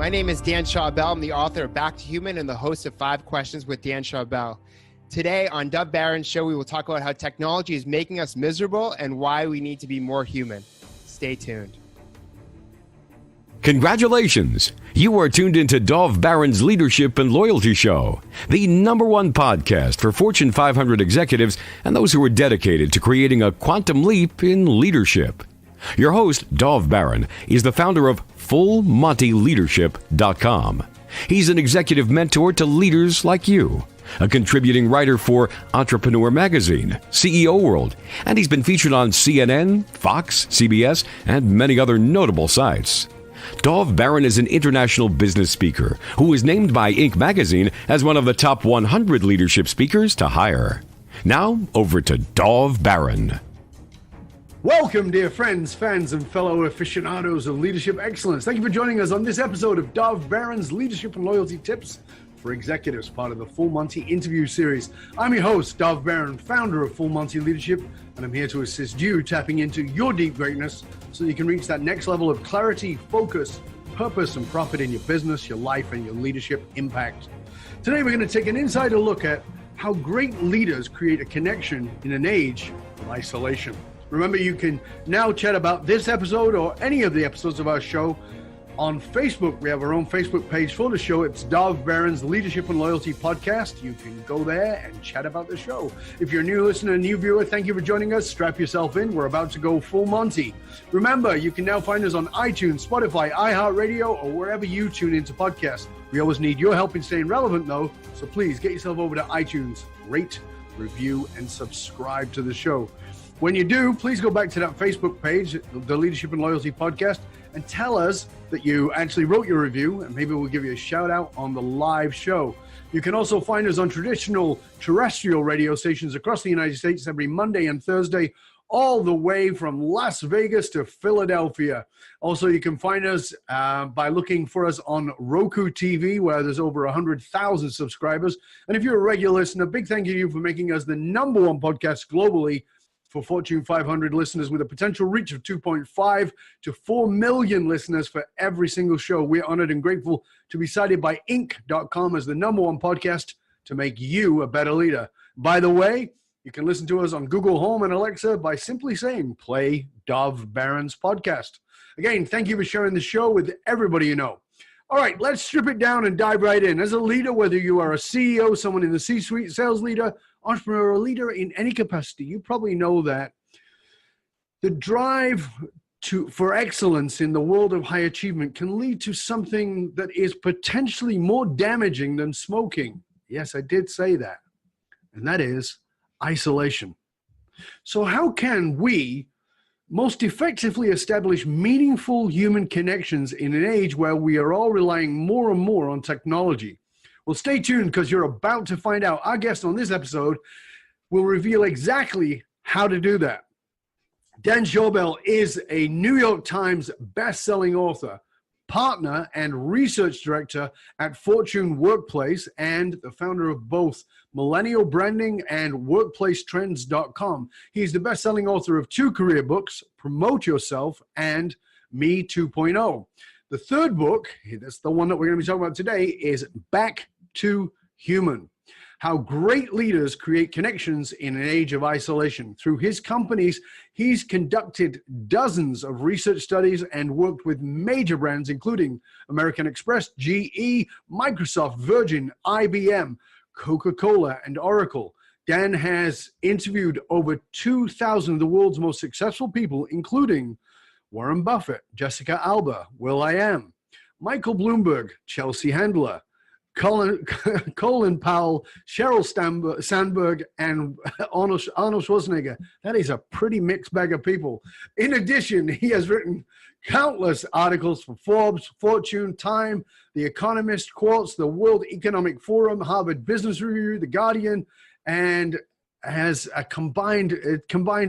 My name is Dan Schawbel. I'm the author of Back to Human and the host of 5 Questions with Dan Schawbel. Today on Dov Baron's show, we will talk about how technology is making us miserable and why we need to be more human. Stay tuned. Congratulations! You are tuned into Dov Baron's Leadership and Loyalty Show, the #1 podcast for Fortune 500 executives and those who are dedicated to creating a quantum leap in leadership. Your host, Dov Baron, is the founder of FullMontyLeadership.com. He's an executive mentor to leaders like you, a contributing writer for Entrepreneur Magazine, CEO World, and he's been featured on CNN, Fox, CBS, and many other notable sites. Dov Baron is an international business speaker who was named by Inc. magazine as one of the top 100 leadership speakers to hire. Now, over to Dov Baron. Welcome, dear friends, fans, and fellow aficionados of leadership excellence. Thank you for joining us on this episode of Dov Baron's Leadership and Loyalty Tips for Executives, part of the Full Monty interview series. I'm your host, Dov Baron, founder of Full Monty Leadership, and I'm here to assist you tapping into your deep greatness so you can reach that next level of clarity, focus, purpose, and profit in your business, your life, and your leadership impact. Today, we're going to take an insider look at how great leaders create a connection in an age of isolation. Remember, you can now chat about this episode or any of the episodes of our show on Facebook. We have our own Facebook page for the show. It's Dov Baron's Leadership and Loyalty Podcast. You can go there and chat about the show. If you're a new listener, a new viewer, thank you for joining us. Strap yourself in. We're about to go full Monty. Remember, you can now find us on iTunes, Spotify, iHeartRadio, or wherever you tune into podcasts. We always need your help in staying relevant, though, so please get yourself over to iTunes, rate, review, and subscribe to the show. When you do, please go back to that Facebook page, the Leadership and Loyalty Podcast, and tell us that you actually wrote your review, and maybe we'll give you a shout out on the live show. You can also find us on traditional terrestrial radio stations across the United States every Monday and Thursday, all the way from Las Vegas to Philadelphia. Also, you can find us by looking for us on Roku TV, where there's over 100,000 subscribers. And if you're a regular listener, big thank you to you for making us the #1 podcast globally for Fortune 500 listeners, with a potential reach of 2.5 to 4 million listeners for every single show. We're honored and grateful to be cited by Inc.com as the #1 podcast to make you a better leader. By the way, you can listen to us on Google Home and Alexa by simply saying, play Dov Baron's podcast. Again, thank you for sharing the show with everybody you know. All right, let's strip it down and dive right in. As a leader, whether you are a CEO, someone in the C-suite, sales leader, entrepreneur, or leader in any capacity, you probably know that the drive for excellence in the world of high achievement can lead to something that is potentially more damaging than smoking. Yes, I did say that. And that is isolation. So how can we most effectively establish meaningful human connections in an age where we are all relying more and more on technology? Well, stay tuned because you're about to find out. Our guest on this episode will reveal exactly how to do that. Dan Schawbel is a New York Times best-selling author, partner and research director at Fortune Workplace, and the founder of both Millennial Branding and WorkplaceTrends.com. He's the best-selling author of 2 career books, Promote Yourself and Me 2.0. The third book, that's the one that we're going to be talking about today, is Back to Human: How Great Leaders Create Connections in an Age of Isolation. Through his companies, he's conducted dozens of research studies and worked with major brands, including American Express, GE, Microsoft, Virgin, IBM, Coca Cola, and Oracle. Dan has interviewed over 2,000 of the world's most successful people, including Warren Buffett, Jessica Alba, Will.i.am, Michael Bloomberg, Chelsea Handler, Colin Powell, Sheryl Sandberg, and Arnold Schwarzenegger. That is a pretty mixed bag of people. In addition, he has written countless articles for Forbes, Fortune, Time, The Economist, Quartz, the World Economic Forum, Harvard Business Review, The Guardian, and has combined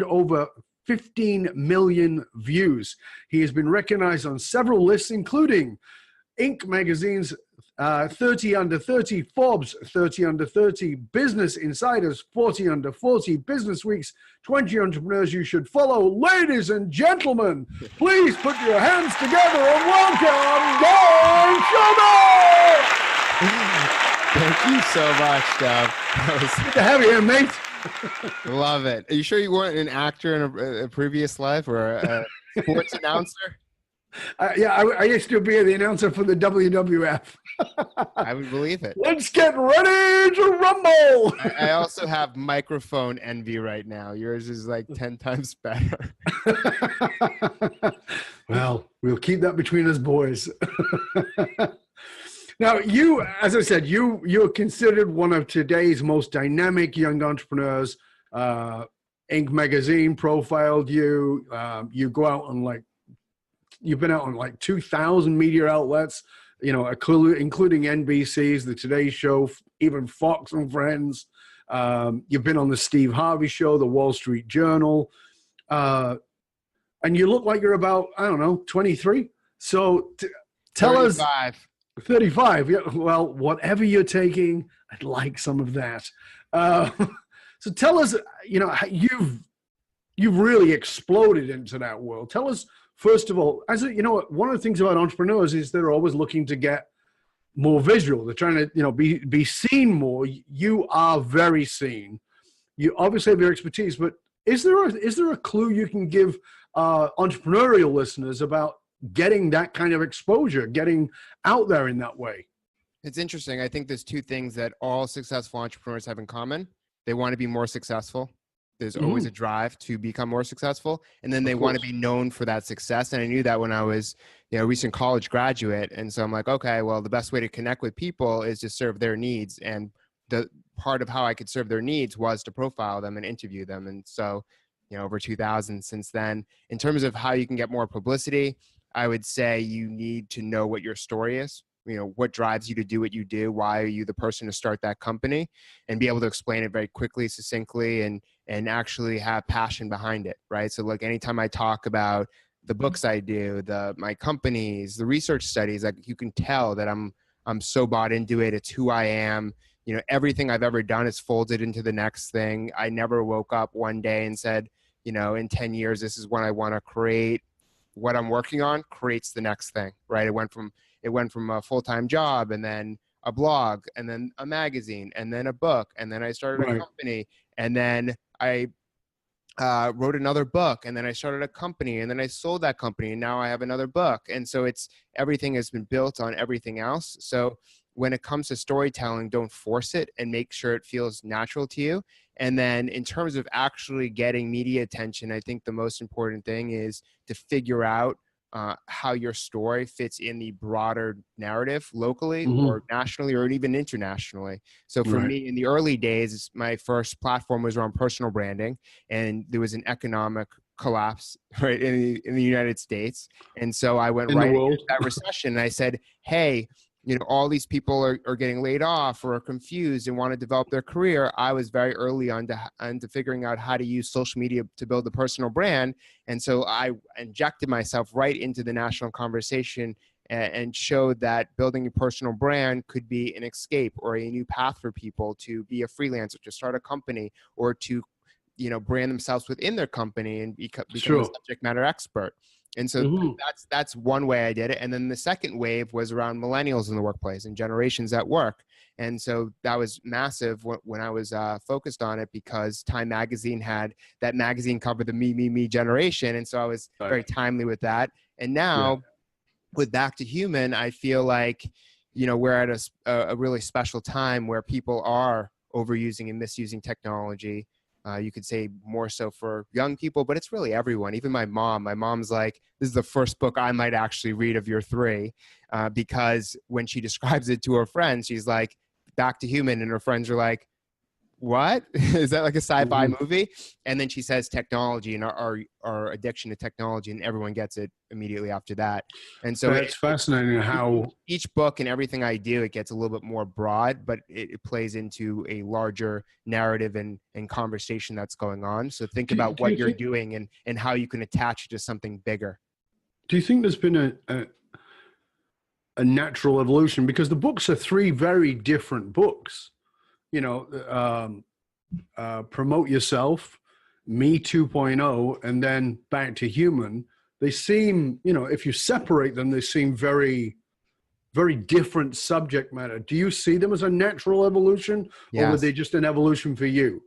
over 15 million views. He has been recognized on several lists, including Inc. magazine's 30 Under 30, Forbes 30 Under 30, Business Insider's 40 Under 40, Business Week's 20 Entrepreneurs You Should Follow. Ladies and gentlemen, please put your hands together and welcome Dan Schawbel! Thank you so much, Dov. Good to have you here, mate. Love it. Are you sure you weren't an actor in a previous life or a sports announcer? I used to be the announcer for the WWF. I would believe it. Let's get ready to rumble. I also have microphone envy right now. Yours is like 10 times better. Well, we'll keep that between us boys. Now, you, as I said, you're considered one of today's most dynamic young entrepreneurs. Inc. magazine profiled you. You go out on you've been out on 2,000 media outlets, including NBC's, The Today Show, even Fox and Friends. You've been on the Steve Harvey Show, the Wall Street Journal. And you look like you're about, 23. So tell 35. us. 35. Yeah, well, whatever you're taking, I'd like some of that. So tell us, you've really exploded into that world. Tell us, first of all, one of the things about entrepreneurs is they're always looking to get more visual. They're trying to, be seen more. You are very seen. You obviously have your expertise, but is there a clue you can give entrepreneurial listeners about getting that kind of exposure, getting out there in that way? It's interesting. I think there's two things that all successful entrepreneurs have in common. They want to be more successful. There's always a drive to become more successful. And then they want to be known for that success. And I knew that when I was, a recent college graduate. And so I'm like, okay, well, the best way to connect with people is to serve their needs. And the part of how I could serve their needs was to profile them and interview them. And so, over 2000 since then. In terms of how you can get more publicity, I would say you need to know what your story is. What drives you to do what you do? Why are you the person to start that company? And be able to explain it very quickly, succinctly, and actually have passion behind it, right? So anytime I talk about the books I do, my companies, the research studies, you can tell that I'm so bought into it. It's who I am. Everything I've ever done is folded into the next thing. I never woke up one day and said, in 10 years, this is what I want to create. What I'm working on creates the next thing, right? It went from a full-time job, and then a blog, and then a magazine, and then a book, and then I started a company, and then I wrote another book, and then I started a company, and then I sold that company, and now I have another book. And so everything has been built on everything else. So when it comes to storytelling, don't force it and make sure it feels natural to you. And then in terms of actually getting media attention, I think the most important thing is to figure out how your story fits in the broader narrative locally or nationally or even internationally. So for me, in the early days, my first platform was around personal branding, and there was an economic collapse in the United States. And so I went right into that recession, and I said, hey, all these people are getting laid off or are confused and want to develop their career. I was very early on to figuring out how to use social media to build a personal brand. And so I injected myself right into the national conversation and showed that building a personal brand could be an escape or a new path for people to be a freelancer, to start a company, or to brand themselves within their company and become a subject matter expert. And so that's one way I did it. And then the second wave was around millennials in the workplace and generations at work. And so that was massive when I was focused on it, because Time Magazine had that magazine cover, the me generation. And so I was very timely with that. And now with Back to Human, I feel like, we're at a really special time where people are overusing and misusing technology. You could say more so for young people, but it's really everyone. Even my mom. My mom's like, this is the first book I might actually read of your three, because when she describes it to her friends, she's like, Back to Human, and her friends are like, what? Is that like a sci-fi movie? And then she says technology and our addiction to technology, and everyone gets it immediately after that. And so it's fascinating how each book and everything I do, it gets a little bit more broad, but it plays into a larger narrative and conversation that's going on. So think about what you're doing and how you can attach it to something bigger. Do you think there's been a natural evolution? Because the books are three very different books. Promote Yourself, Me 2.0, and then Back to Human. They seem, if you separate them, they seem very, very different subject matter. Do you see them as a natural evolution, or were they just an evolution for you?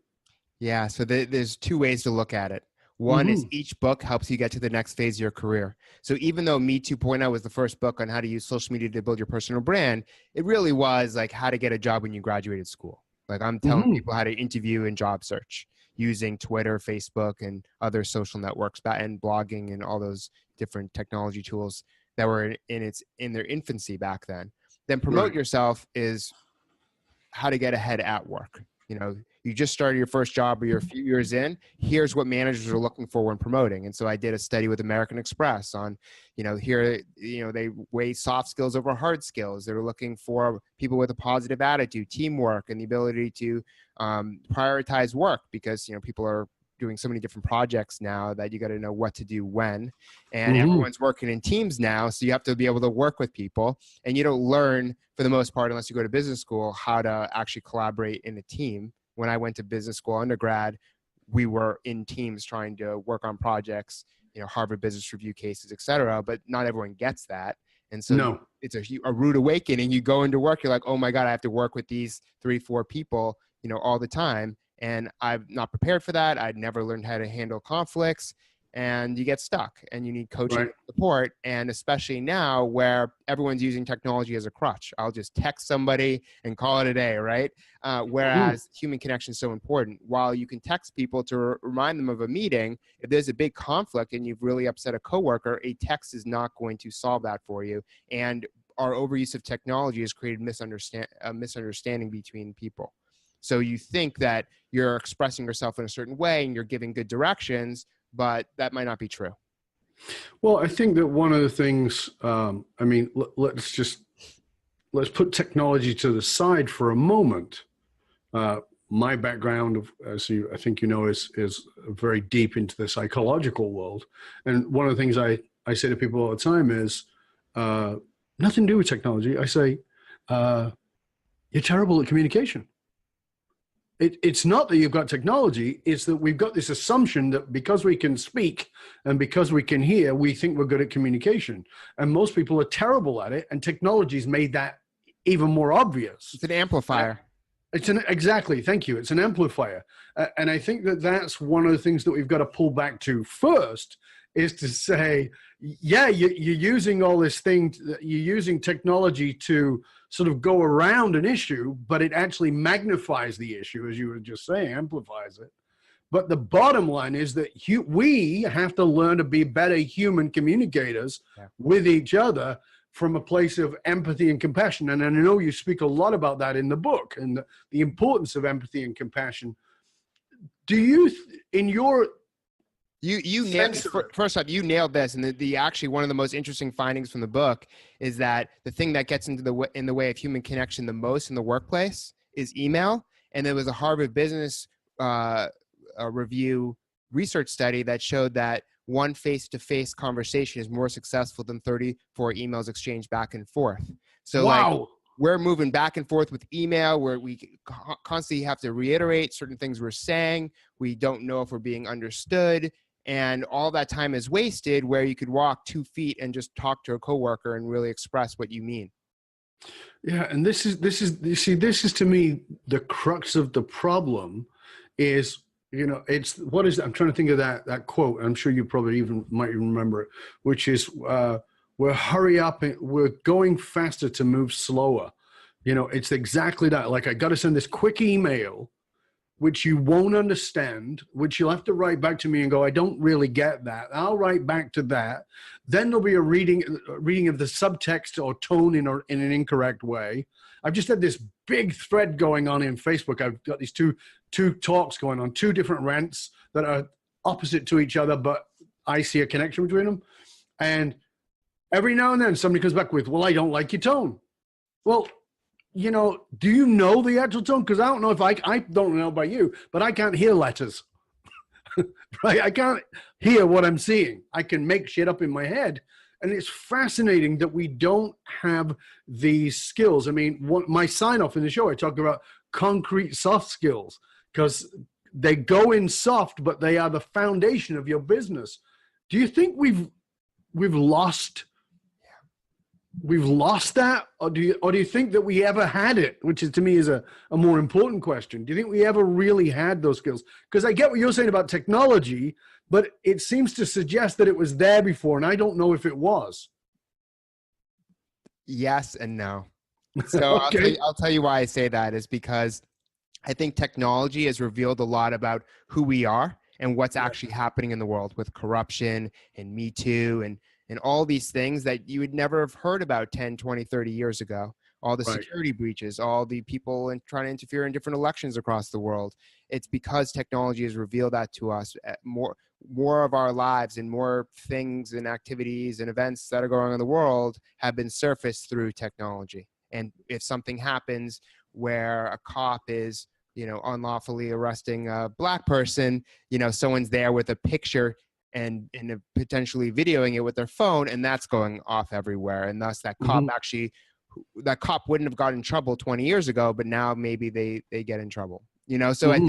Yeah, so there's two ways to look at it. One is each book helps you get to the next phase of your career. So even though Me 2.0 was the first book on how to use social media to build your personal brand, it really was like how to get a job when you graduated school. Like I'm telling people how to interview and job search using Twitter, Facebook, and other social networks, and blogging and all those different technology tools that were in their infancy back then. Then Promote Yourself is how to get ahead at work. You just started your first job or you're a few years in, here's what managers are looking for when promoting. And so I did a study with American Express on, they weigh soft skills over hard skills. They were looking for people with a positive attitude, teamwork, and the ability to prioritize work because, people are doing so many different projects now that you got to know what to do when, and everyone's working in teams now. So you have to be able to work with people, and you don't learn for the most part, unless you go to business school, how to actually collaborate in a team. When I went to business school undergrad, we were in teams trying to work on projects, Harvard Business Review cases, et cetera, but not everyone gets that. And so it's a rude awakening. You go into work, you're like, oh my God, I have to work with these 3-4 people, all the time. And I'm not prepared for that. I'd never learned how to handle conflicts, and you get stuck, and you need coaching and support. And especially now where everyone's using technology as a crutch, I'll just text somebody and call it a day, right? Whereas human connection is so important. While you can text people to remind them of a meeting, if there's a big conflict and you've really upset a coworker, a text is not going to solve that for you. And our overuse of technology has created a misunderstanding between people. So you think that you're expressing yourself in a certain way and you're giving good directions, but that might not be true. Well, I think that one of the things, let's put technology to the side for a moment. My background, I think is very deep into the psychological world. And one of the things I say to people all the time is, nothing to do with technology. I say, you're terrible at communication. It's not that you've got technology, it's that we've got this assumption that because we can speak and because we can hear, we think we're good at communication. And most people are terrible at it, and technology's made that even more obvious. It's an amplifier. Exactly, thank you. It's an amplifier. And I think that that's one of the things that we've got to pull back to first, is to say, yeah, you're using all this thing, you're using technology to sort of go around an issue, but it actually magnifies the issue, as you were just saying, amplifies it. But the bottom line is that we have to learn to be better human communicators with each other from a place of empathy and compassion. And I know you speak a lot about that in the book, and the importance of empathy and compassion. Do you, in your... You nailed, first off, you nailed this. And the actually one of the most interesting findings from the book is that the thing that gets in the way of human connection the most in the workplace is email. And there was a Harvard Business Review research study that showed that one face-to-face conversation is more successful than 34 emails exchanged back and forth. So like, we're moving back and forth with email where we constantly have to reiterate certain things we're saying. We don't know if we're being understood. And all that time is wasted where you could walk 2 feet and just talk to a coworker and really express what you mean. Yeah. And this is to me, the crux of the problem is, I'm trying to think of that quote. I'm sure you probably might even remember it, which is, we're hurry up. We're going faster to move slower. It's exactly that. Like, I got to send this quick email, which you won't understand, which you'll have to write back to me and go, I don't really get that. I'll write back to that. Then there'll be a reading of the subtext or tone in an incorrect way. I've just had this big thread going on in Facebook. I've got these two talks going on, 2 different rants that are opposite to each other, but I see a connection between them. And every now and then somebody comes back with, well, I don't like your tone. Well, do you know the actual tone? Because I don't know if I don't know about you, but I can't hear letters, right? I can't hear what I'm seeing. I can make shit up in my head. And it's fascinating that we don't have these skills. I mean, my sign off in the show, I talk about concrete soft skills because they go in soft, but they are the foundation of your business. Do you think we've lost that, or do you think that we ever had it, which is to me is a more important question? Do you think we ever really had those skills? Because I get what you're saying about technology, but it seems to suggest that it was there before, and I don't know if it was. Yes and no. So Okay. I'll tell you why I say that is because I think technology has revealed a lot about who we are and what's actually happening in the world with corruption and Me Too and all these things that you would never have heard about 10, 20, 30 years ago. All the security breaches, all the people trying to interfere in different elections across the world. It's because technology has revealed that to us. More of our lives and more things and activities and events that are going on in the world have been surfaced through technology. And if something happens where a cop is, unlawfully arresting a Black person, someone's there with a picture and potentially videoing it with their phone, and that's going off everywhere. And thus that cop wouldn't have gotten in trouble 20 years ago, but now maybe they get in trouble. So I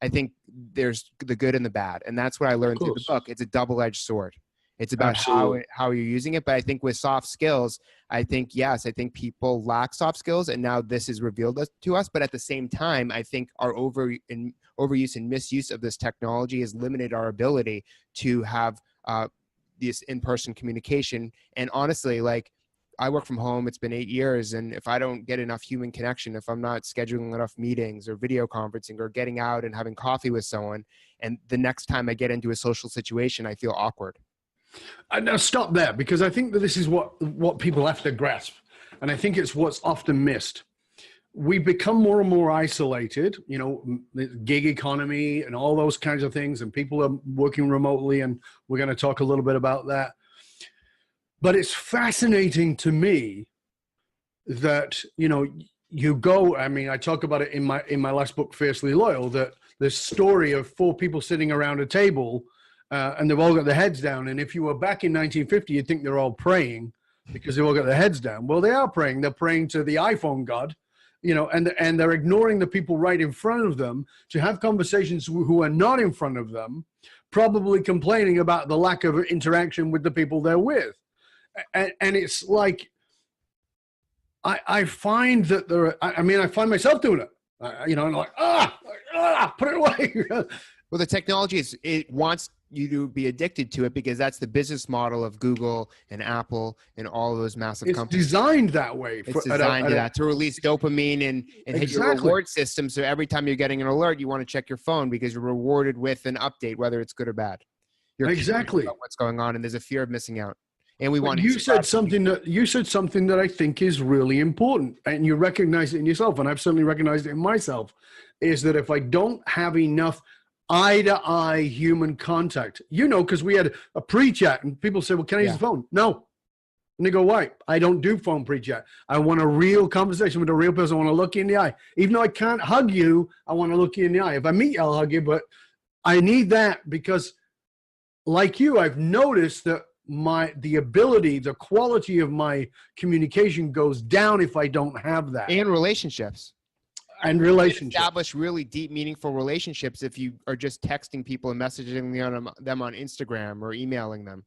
think there's the good and the bad. And that's what I learned through the book. It's a double-edged sword. It's about how you're using it. But I think with soft skills, I think people lack soft skills, and now this is revealed to us. But at the same time, I think our overuse and misuse of this technology has limited our ability to have this in-person communication. And honestly, I work from home. It's been 8 years. And if I don't get enough human connection, if I'm not scheduling enough meetings or video conferencing or getting out and having coffee with someone, and the next time I get into a social situation, I feel awkward. Now stop there, because I think that this is what people have to grasp. And I think it's what's often missed. We become more and more isolated, the gig economy and all those kinds of things. And people are working remotely. And we're going to talk a little bit about that. But it's fascinating to me that, you go, I talk about it in my last book, Fiercely Loyal, that this story of 4 people sitting around a table and they've all got their heads down. And if you were back in 1950, you'd think they're all praying because they've all got their heads down. Well, they are praying. They're praying to the iPhone God, and they're ignoring the people right in front of them to have conversations who are not in front of them, probably complaining about the lack of interaction with the people they're with. And it's like, I find that I find myself doing it, and like, put it away. Well, the technology it wants you to be addicted to it because that's the business model of Google and Apple and all those massive companies. It's designed that way. It's designed to release dopamine and hit your reward system. So every time you're getting an alert, you want to check your phone because you're rewarded with an update, whether it's good or bad. You're exactly about what's going on, and there's a fear of missing out. And we want. You said something that I think is really important, and you recognize it in yourself, and I've certainly recognized it in myself. Is that if I don't have enough eye-to-eye human contact, because we had a pre-chat, and people say, "Well, can I use the phone?" No, and they go, "Why?" I don't do phone pre-chat. I want a real conversation with a real person. I want to look you in the eye, even though I can't hug you. I want to look you in the eye. If I meet you, I'll hug you, but I need that because, like you, I've noticed that the quality of my communication goes down if I don't have that. And relationships. Establish really deep, meaningful relationships if you are just texting people and messaging them on Instagram or emailing them.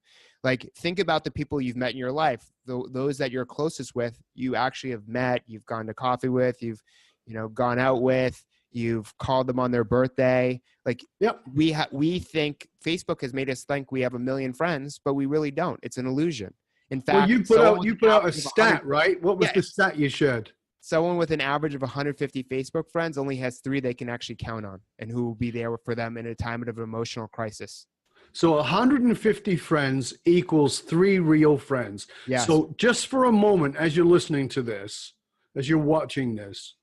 Think about the people you've met in your life. Those that you're closest with, you actually have met, you've gone to coffee with, you've gone out with, you've called them on their birthday. We think Facebook has made us think we have 1 million friends, but we really don't. It's an illusion. In fact, you put out a stat, right? What was the stat you shared? Someone with an average of 150 Facebook friends only has 3 they can actually count on and who will be there for them in a time of emotional crisis. So 150 friends equals 3 real friends. Yes. So just for a moment, as you're listening to this, as you're watching this,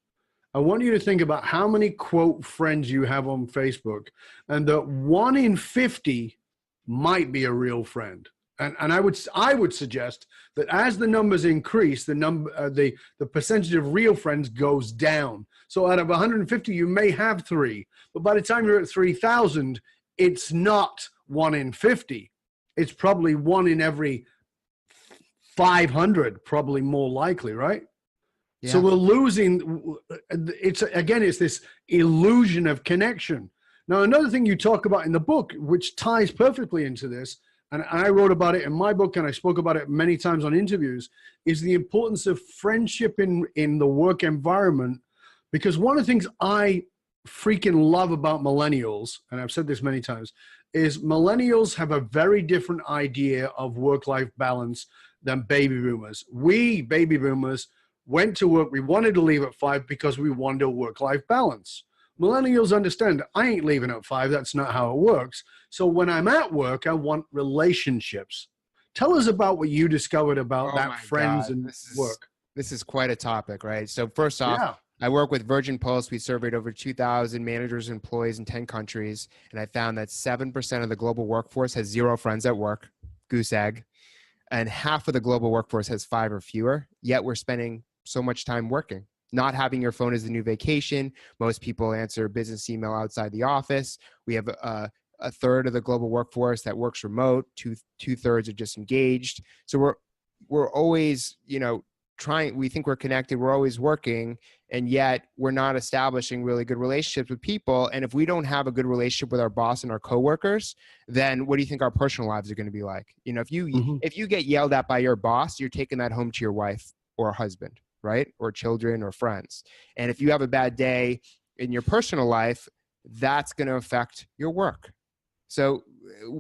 I want you to think about how many quote friends you have on Facebook, and that 1 in 50 might be a real friend. And I would suggest that as the numbers increase, the percentage of real friends goes down. So out of 150, you may have 3, but by the time you're at 3,000, it's not 1 in 50. It's probably 1 in every 500, probably more likely, right? Yeah. So we're losing. It's this illusion of connection. Now, another thing you talk about in the book, which ties perfectly into this, and I wrote about it in my book, and I spoke about it many times on interviews, is the importance of friendship in the work environment. Because one of the things I freaking love about millennials, and I've said this many times, is millennials have a very different idea of work-life balance than baby boomers. We, baby boomers, went to work. We wanted to leave at 5 because we wanted a work-life balance. Millennials understand, I ain't leaving at 5. That's not how it works. So when I'm at work, I want relationships. Tell us about what you discovered about that friends and work. This is quite a topic, right? So first off, I work with Virgin Pulse. We surveyed over 2,000 managers and employees in 10 countries. And I found that 7% of the global workforce has 0 friends at work, goose egg. And half of the global workforce has 5 or fewer. Yet we're spending so much time working. Not having your phone is the new vacation. Most people answer business email outside the office. We have a third of the global workforce that works remote. Two-thirds are disengaged. So we're always, trying. We think we're connected. We're always working, and yet we're not establishing really good relationships with people. And if we don't have a good relationship with our boss and our coworkers, then what do you think our personal lives are going to be like? If you get yelled at by your boss, you're taking that home to your wife or husband, right? Or children or friends. And if you have a bad day in your personal life, that's going to affect your work. So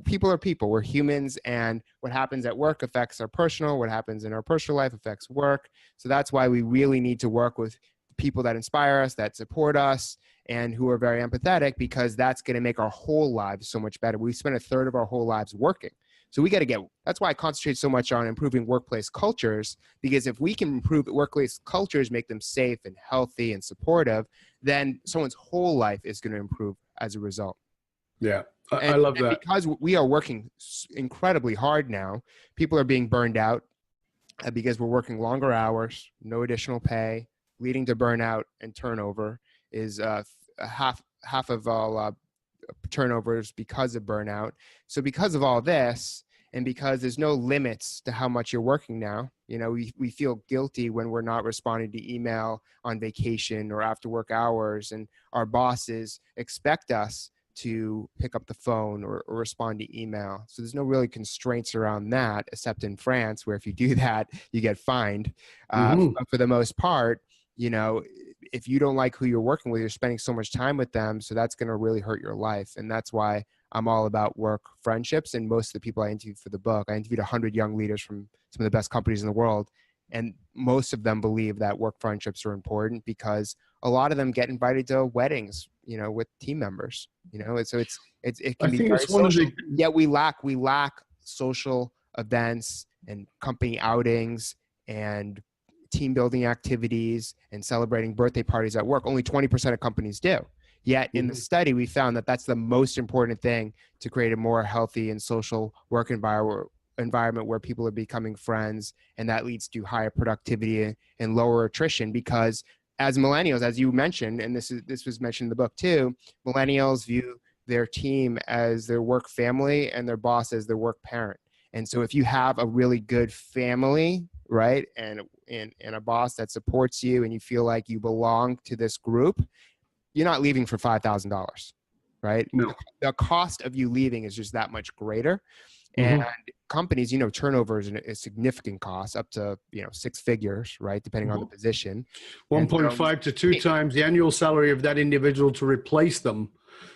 people are people. We're humans, and what happens at work affects our personal. What happens in our personal life affects work. So that's why we really need to work with people that inspire us, that support us, and who are very empathetic, because that's going to make our whole lives so much better. We spend a third of our whole lives working. So we got to that's why I concentrate so much on improving workplace cultures, because if we can improve workplace cultures, make them safe and healthy and supportive, then someone's whole life is going to improve as a result. Yeah. I love that. Because we are working incredibly hard now, people are being burned out because we're working longer hours, no additional pay, leading to burnout, and turnover is half of all turnovers because of burnout. So because of all this, and because there's no limits to how much you're working now, we feel guilty when we're not responding to email on vacation or after work hours, and our bosses expect us to pick up the phone or respond to email. So there's no really constraints around that, except in France, where if you do that, you get fined. But for the most part, if you don't like who you're working with, you're spending so much time with them. So that's going to really hurt your life. And that's why I'm all about work friendships. And most of the people I interviewed for the book, I interviewed 100 young leaders from some of the best companies in the world. And most of them believe that work friendships are important, because a lot of them get invited to weddings, with team members, so it can be very social. Yet we lack social events and company outings and team building activities and celebrating birthday parties at work. Only 20% of companies do. Yet in the study, we found that that's the most important thing to create a more healthy and social work environment where people are becoming friends, and that leads to higher productivity and lower attrition. Because as millennials, as you mentioned, and this was mentioned in the book too, millennials view their team as their work family and their boss as their work parent. And so if you have a really good family, right, and a boss that supports you, and you feel like you belong to this group, you're not leaving for $5,000, right? No. The cost of you leaving is just that much greater. And companies, turnover is a significant cost, up to 6 figures, right, depending on the position. 1.5 to 2 times the annual salary of that individual to replace them.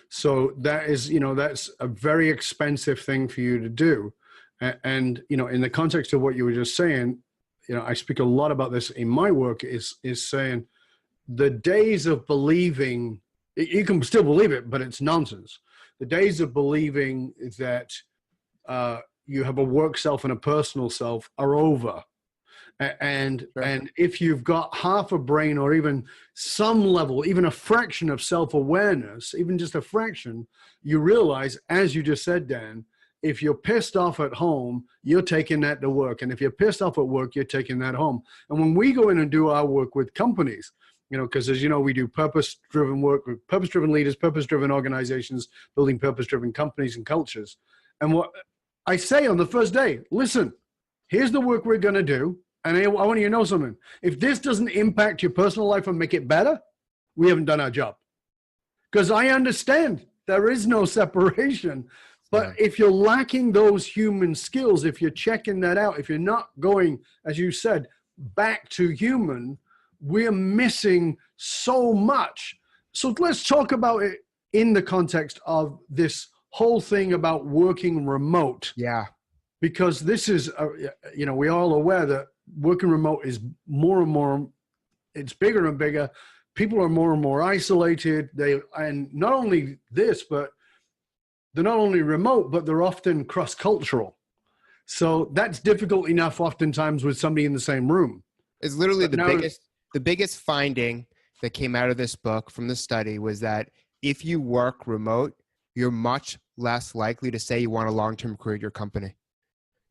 So that is, that's a very expensive thing for you to do. And in the context of what you were just saying, I speak a lot about this in my work, is saying the days of believing, you can still believe it, but it's nonsense. The days of believing that you have a work self and a personal self are over. And if you've got half a brain, or even some level, even a fraction of self-awareness, even just a fraction, you realize, as you just said, Dan, if you're pissed off at home, you're taking that to work. And if you're pissed off at work, you're taking that home. And when we go in and do our work with companies, because as you know, we do purpose-driven work with purpose-driven leaders, purpose-driven organizations, building purpose-driven companies and cultures. And what I say on the first day, listen, here's the work we're going to do. And I want you to know something. If this doesn't impact your personal life and make it better, we haven't done our job. Because I understand there is no separation. But if you're lacking those human skills, if you're checking that out, if you're not going, as you said, back to human, we're missing so much. So let's talk about it in the context of this whole thing about working remote. Yeah. Because this is, we're all aware that working remote is more and more, it's bigger and bigger. People are more and more isolated. And not only this, but they're not only remote, but they're often cross-cultural. So that's difficult enough oftentimes with somebody in the same room. It's literally the biggest finding that came out of this book from the study was that if you work remote, you're much less likely to say you want a long-term career at your company.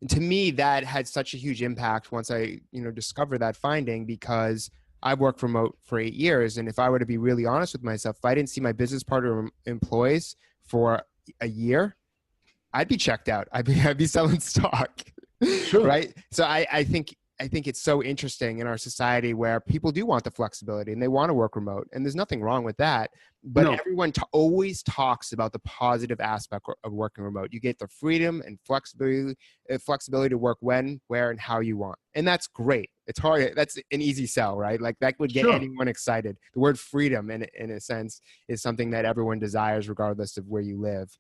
And to me, that had such a huge impact once I, discovered that finding, because I've worked remote for 8 years. And if I were to be really honest with myself, if I didn't see my business partner employees for a year, I'd be checked out. I'd be selling stock. Sure. Right. So I think it's so interesting in our society where people do want the flexibility and they want to work remote, and there's nothing wrong with that. But everyone always talks about the positive aspect of working remote. You get the freedom and flexibility to work when, where, and how you want. And that's great. It's hard. That's an easy sell, right? Like that would get anyone excited. The word freedom in a sense is something that everyone desires regardless of where you live.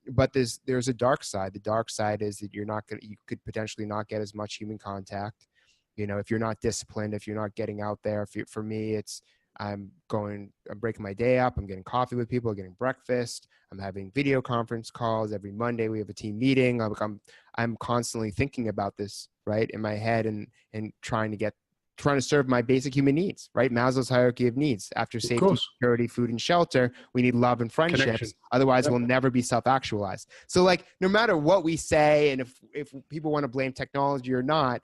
But there's a dark side. The dark side is that you could potentially not get as much human contact. If you're not disciplined, if you're not getting out there. For me, I'm breaking my day up. I'm getting coffee with people, getting breakfast. I'm having video conference calls every Monday. We have a team meeting. I'm constantly thinking about this, right, in my head and trying to serve my basic human needs, right? Maslow's hierarchy of needs. After safety, security, food, and shelter, we need love and friendships. Connection. Otherwise, we'll never be self-actualized. So no matter what we say, and if people want to blame technology or not,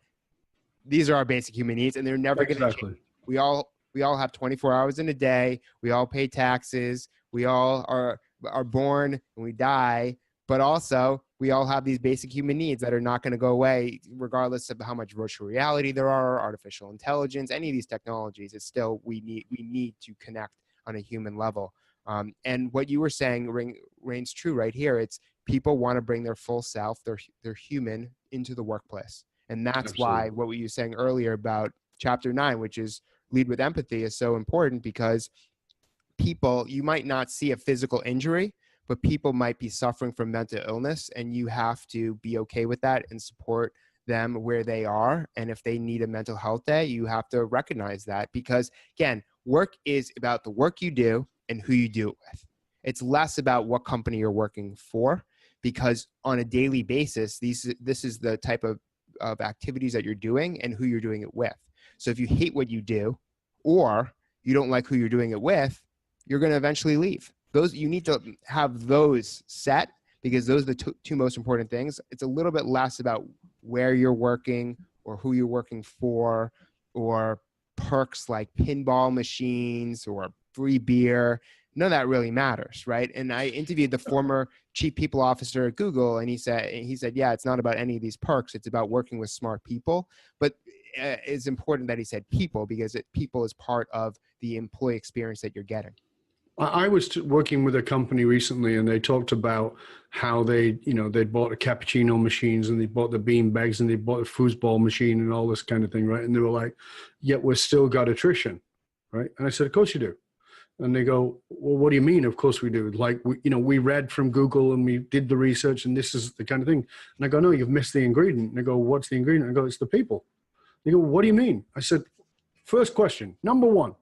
these are our basic human needs, and they're never going to change. We all have 24 hours in a day. We all pay taxes. We all are born and we die. But also, we all have these basic human needs that are not going to go away, regardless of how much virtual reality there are, artificial intelligence, any of these technologies. It's still we need to connect on a human level. And what you were saying reigns true right here. It's people want to bring their full self, their human, into the workplace. And that's why what you were saying earlier about chapter 9, which is lead with empathy, is so important, because you might not see a physical injury, but people might be suffering from mental illness, and you have to be okay with that and support them where they are. And if they need a mental health day, you have to recognize that, because again, work is about the work you do and who you do it with. It's less about what company you're working for, because on a daily basis, this is the type of activities that you're doing and who you're doing it with. So if you hate what you do, or you don't like who you're doing it with, you're going to eventually leave. You need to have those set, because those are the two most important things. It's a little bit less about where you're working or who you're working for, or perks like pinball machines or free beer. None of that really matters, right? And I interviewed the former chief people officer at Google, and he said, yeah, it's not about any of these perks. It's about working with smart people. But it's important that he said people, because people is part of the employee experience that you're getting. I was working with a company recently, and they talked about how they bought the cappuccino machines, and they bought the bean bags, and they bought the foosball machine and all this kind of thing, right? And they were like, yet we've still got attrition, right? And I said, of course you do. And they go, well, what do you mean? Of course we do. Like, we read from Google and we did the research, and this is the kind of thing. And I go, no, you've missed the ingredient. And they go, what's the ingredient? I go, it's the people. They go, what do you mean? I said, first question, number one,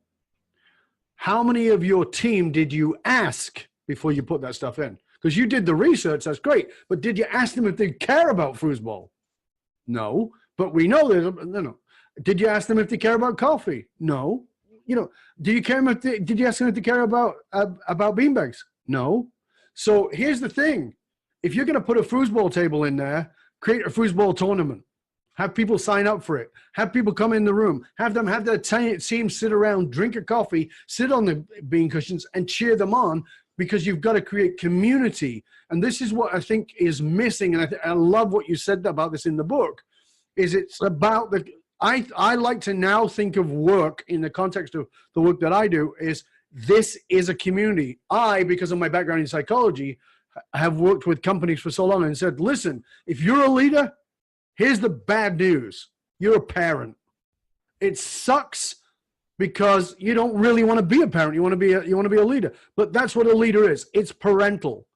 how many of your team did you ask before you put that stuff in? Because you did the research, that's great. But did you ask them if they care about foosball? No. But we know there's no. Did you ask them if they care about coffee? No. Did you ask them if they care about beanbags? No. So here's the thing. If you're going to put a foosball table in there, create a foosball tournament. Have people sign up for it. Have people come in the room. Have them have their team sit around, drink a coffee, sit on the bean cushions, and cheer them on, because you've got to create community. And this is what I think is missing. And I love what you said about this in the book, is it's about I like to now think of work in the context of the work that I do is this is a community. Because of my background in psychology, have worked with companies for so long and said, listen, if you're a leader, here's the bad news. You're a parent. It sucks because you don't really want to be a parent. You want to be a leader. But that's what a leader is. It's parental.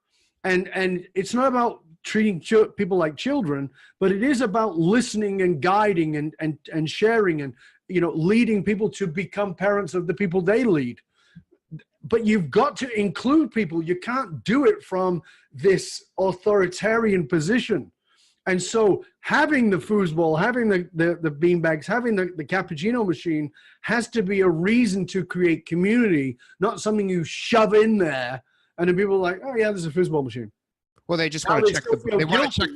And it's not about treating people like children, but it is about listening and guiding and sharing and, leading people to become parents of the people they lead. But you've got to include people. You can't do it from this authoritarian position. And so having the foosball, having the beanbags, having the cappuccino machine has to be a reason to create community, not something you shove in there. And then people are like, oh yeah, there's a foosball machine. Well, they just want to check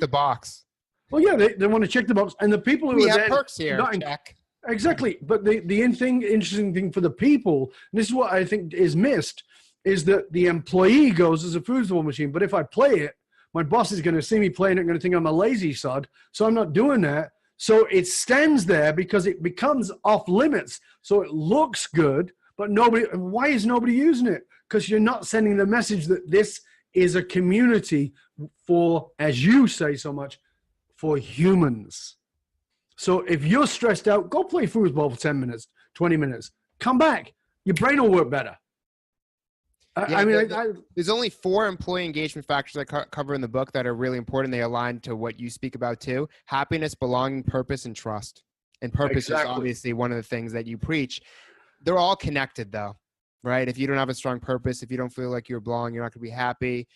the box. Well, yeah, they want to check the box. And the people who have perks here. Check. Exactly. But the interesting thing for the people, and this is what I think is missed, is that the employee goes as a foosball machine. But if I play it, my boss is going to see me playing it, going to think I'm a lazy sod. So I'm not doing that. So it stands there because it becomes off limits. So it looks good, but why is nobody using it? Because you're not sending the message that this is a community for, as you say so much, for humans. So if you're stressed out, go play foosball for 10 minutes, 20 minutes. Come back. Your brain will work better. There's only 4 employee engagement factors I cover in the book that are really important. They align to what you speak about too: happiness, belonging, purpose, and trust. And purpose is obviously one of the things that you preach. They're all connected though, right? If you don't have a strong purpose, if you don't feel like you're belonging, you're not going to be happy.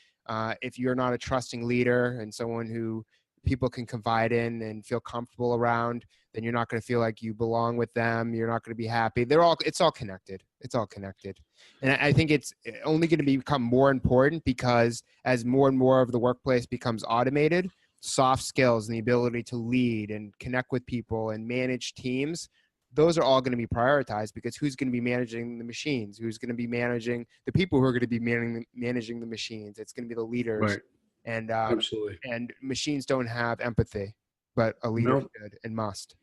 If you're not a trusting leader and someone who people can confide in and feel comfortable around, then you're not going to feel like you belong with them. You're not going to be happy. It's all connected. It's all connected. And I think it's only going to become more important because as more and more of the workplace becomes automated, soft skills and the ability to lead and connect with people and manage teams, those are all going to be prioritized because who's going to be managing the machines? Who's going to be managing the people who are going to be managing the machines? It's going to be the leaders. Right. And absolutely. And machines don't have empathy, but a leader should and must.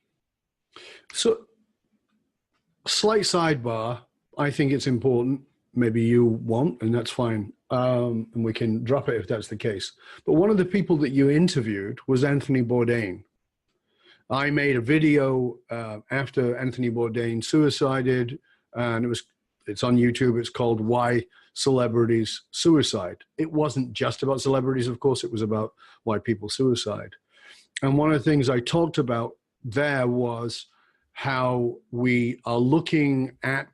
So, slight sidebar. I think it's important. Maybe you won't, and that's fine. And we can drop it if that's the case. But one of the people that you interviewed was Anthony Bourdain. I made a video after Anthony Bourdain suicided, and it's on YouTube. It's called "Why Celebrities Suicide." It wasn't just about celebrities, of course. It was about why people suicide. And one of the things I talked about there was how we are looking at,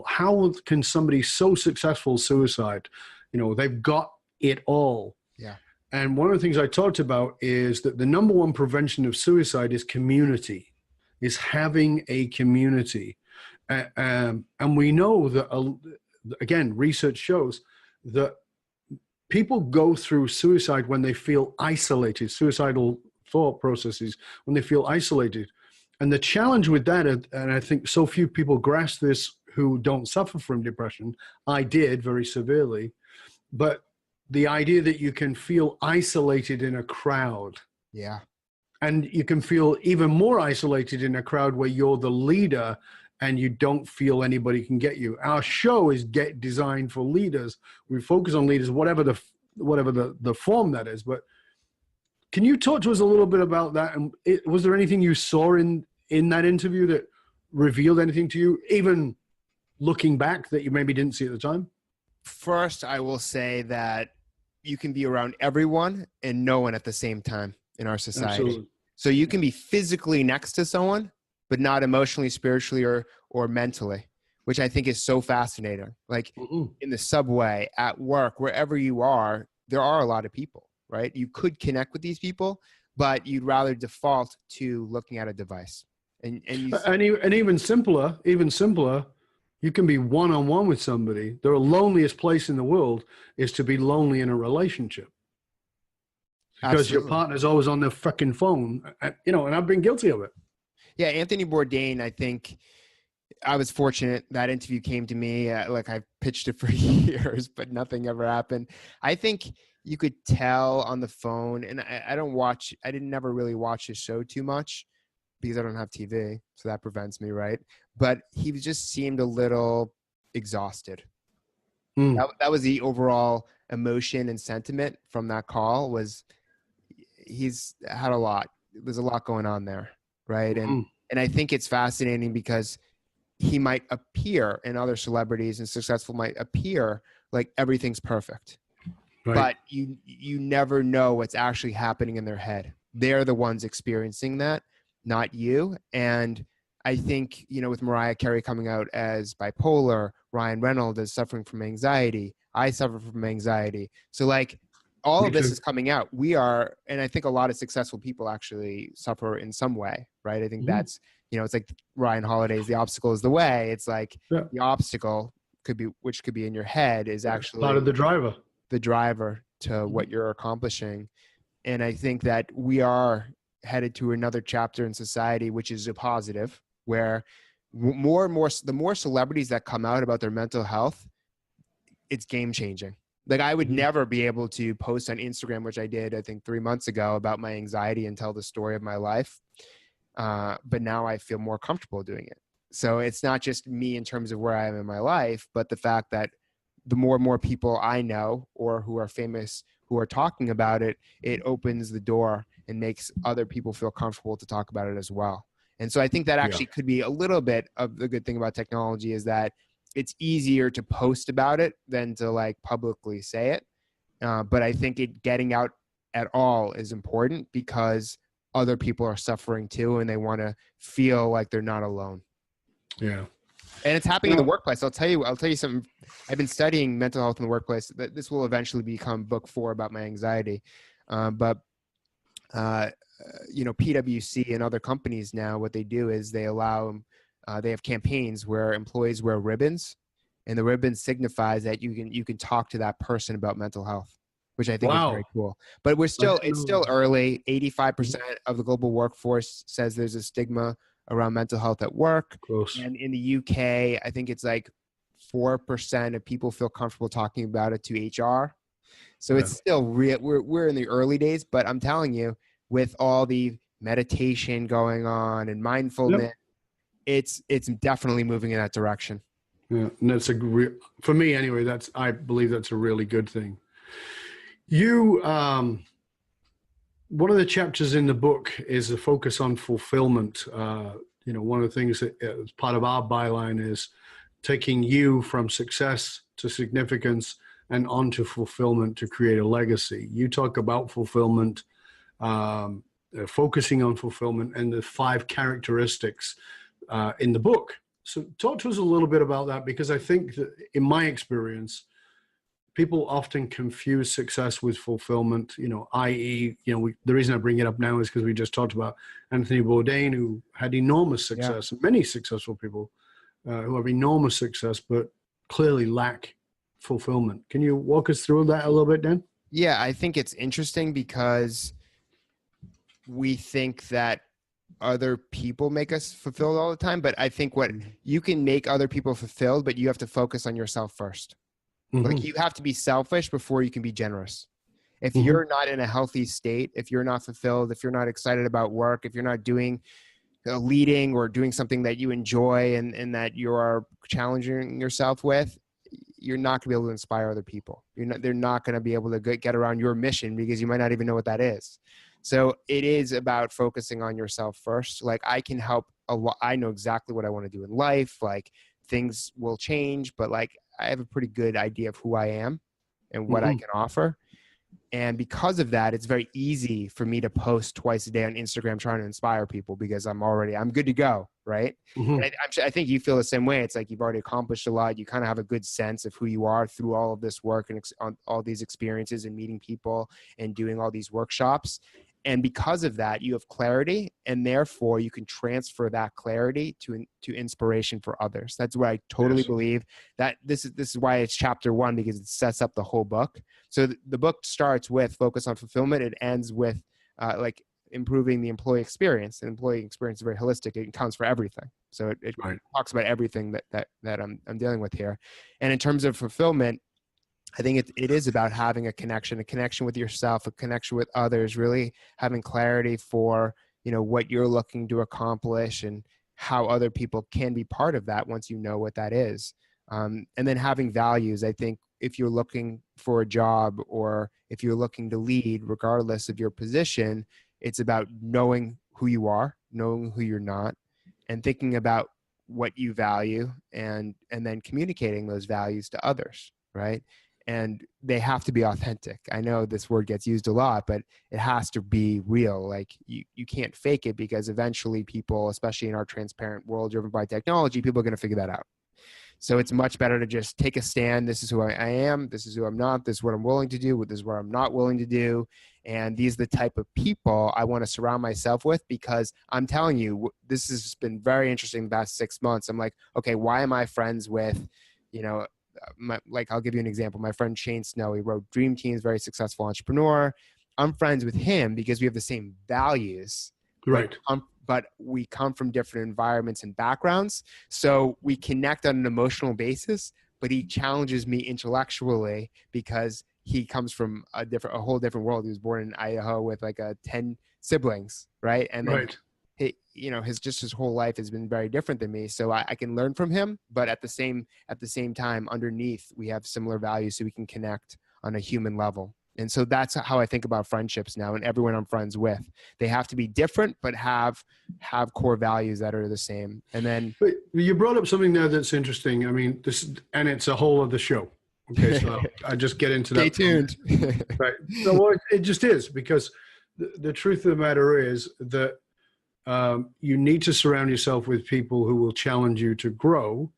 how can somebody so successful suicide? They've got it all. Yeah. And one of the things I talked about is that the number one prevention of suicide is community, is having a community. And we know that, again, research shows that people go through suicide when they feel isolated, suicidal thought processes, when they feel isolated. And the challenge with that, and I think so few people grasp this who don't suffer from depression, I did very severely, but the idea that you can feel isolated in a crowd. Yeah. And you can feel even more isolated in a crowd where you're the leader and you don't feel anybody can get you. Our show is designed for leaders. We focus on leaders, whatever the form that is. But can you talk to us a little bit about that? And was there anything you saw in that interview that revealed anything to you, even looking back, that you maybe didn't see at the time? First, I will say that you can be around everyone and no one at the same time in our society. Absolutely. So you can be physically next to someone, but not emotionally, spiritually, or mentally, which I think is so fascinating. Like in the subway, at work, wherever you are, there are a lot of people, right? You could connect with these people, but you'd rather default to looking at a device. And even simpler, you can be one-on-one with somebody. The loneliest place in the world is to be lonely in a relationship. Because Absolutely. Your partner's always on their fucking phone, and I've been guilty of it. Yeah, Anthony Bourdain, I think I was fortunate that interview came to me. Like I pitched it for years, but nothing ever happened. I think you could tell on the phone, and I didn't never really watch his show too much because I don't have TV. So that prevents me. Right. But he just seemed a little exhausted. That was the overall emotion and sentiment from that call. Was he's had a lot. There's a lot going on there. Right. And I think it's fascinating because he might appear, and other celebrities and successful might appear like everything's perfect. Right. But you never know what's actually happening in their head. They're the ones experiencing that, not you. And I think, with Mariah Carey coming out as bipolar, Ryan Reynolds is suffering from anxiety. I suffer from anxiety. So like all of this is coming out. And I think a lot of successful people actually suffer in some way, right? I think that's, it's like Ryan Holiday's The Obstacle is the Way. It's like the obstacle which could be in your head is actually part of the driver to what you're accomplishing. And I think that we are headed to another chapter in society, which is a positive, where more and more, the more celebrities that come out about their mental health, it's game changing. Like I would never be able to post on Instagram, which I did, I think 3 months ago, about my anxiety and tell the story of my life. But now I feel more comfortable doing it. So it's not just me in terms of where I am in my life, but the fact that the more and more people I know or who are famous, who are talking about it, it opens the door and makes other people feel comfortable to talk about it as well. And so I think that actually could be a little bit of the good thing about technology, is that it's easier to post about it than to like publicly say it. But I think getting out at all is important because other people are suffering too, and they want to feel like they're not alone. Yeah. And it's happening in the workplace. I'll tell you something. I've been studying mental health in the workplace. This will eventually become book 4 about my anxiety. But PwC and other companies now, what they do is they have campaigns where employees wear ribbons, and the ribbon signifies that you can talk to that person about mental health, which I think is very cool. But it's still early. 85% of the global workforce says there's a stigma around mental health at work. And in the UK, I think it's like 4% of people feel comfortable talking about it to HR. So it's still real. We're in the early days, but I'm telling you, with all the meditation going on and mindfulness, it's definitely moving in that direction. Yeah, and that's for me anyway. I believe that's a really good thing. You, one of the chapters in the book is the focus on fulfillment. One of the things that as part of our byline is taking you from success to significance and onto fulfillment to create a legacy. You talk about fulfillment, focusing on fulfillment, and the 5 characteristics in the book. So talk to us a little bit about that, because I think that in my experience, people often confuse success with fulfillment, i.e., the reason I bring it up now is because we just talked about Anthony Bourdain, who had enormous success, and many successful people who have enormous success, but clearly lack fulfillment. Can you walk us through that a little bit, Dan? Yeah, I think it's interesting because we think that other people make us fulfilled all the time, but I think you can make other people fulfilled, but you have to focus on yourself first. Like you have to be selfish before you can be generous. If you're not in a healthy state, if you're not fulfilled, if you're not excited about work, if you're not doing leading or doing something that you enjoy and that you are challenging yourself with, you're not going to be able to inspire other people. They're not going to be able to get around your mission because you might not even know what that is. So it is about focusing on yourself first. Like I can help a lot. I know exactly what I want to do in life. Like things will change, but like I have a pretty good idea of who I am and what I can offer. And because of that, it's very easy for me to post twice a day on Instagram trying to inspire people because I'm good to go, right? And I think you feel the same way. It's like you've already accomplished a lot. You kind of have a good sense of who you are through all of this work and all these experiences and meeting people and doing all these workshops. And because of that, you have clarity, and therefore you can transfer that clarity to inspiration for others. That's what I totally believe. That this is why it's chapter 1, because it sets up the whole book. So the book starts with focus on fulfillment. It ends with like improving the employee experience. And employee experience is very holistic. It counts for everything. So it talks about everything that I'm dealing with here. And in terms of fulfillment, I think it is about having a connection with yourself, a connection with others, really having clarity for, what you're looking to accomplish and how other people can be part of that once you know what that is. And then having values. I think if you're looking for a job or if you're looking to lead, regardless of your position, it's about knowing who you are, knowing who you're not, and thinking about what you value and then communicating those values to others, right? And they have to be authentic. I know this word gets used a lot, but it has to be real. Like you can't fake it, because eventually people, especially in our transparent world driven by technology, people are going to figure that out. So it's much better to just take a stand. This is who I am. This is who I'm not. This is what I'm willing to do. This is what I'm not willing to do. And these are the type of people I want to surround myself with, because I'm telling you, this has been very interesting the past 6 months. I'm like, okay, why am I friends with, I'll give you an example. My friend Shane Snow, he wrote Dream Team's very successful entrepreneur. I'm friends with him because we have the same values. Right. But we come from different environments and backgrounds. So we connect on an emotional basis, but he challenges me intellectually because he comes from a whole different world. He was born in Idaho with 10 siblings, right? And then right. his whole life has been very different than me. So I can learn from him, but at the same time, underneath, we have similar values, so we can connect on a human level. And so that's how I think about friendships now, and everyone I'm friends with. They have to be different, but have core values that are the same. And then but you brought up something there that's interesting. I mean, and it's a whole other show. Okay, so I just get into that. Stay tuned. Right. So it just is, because the truth of the matter is that you need to surround yourself with people who will challenge you to grow.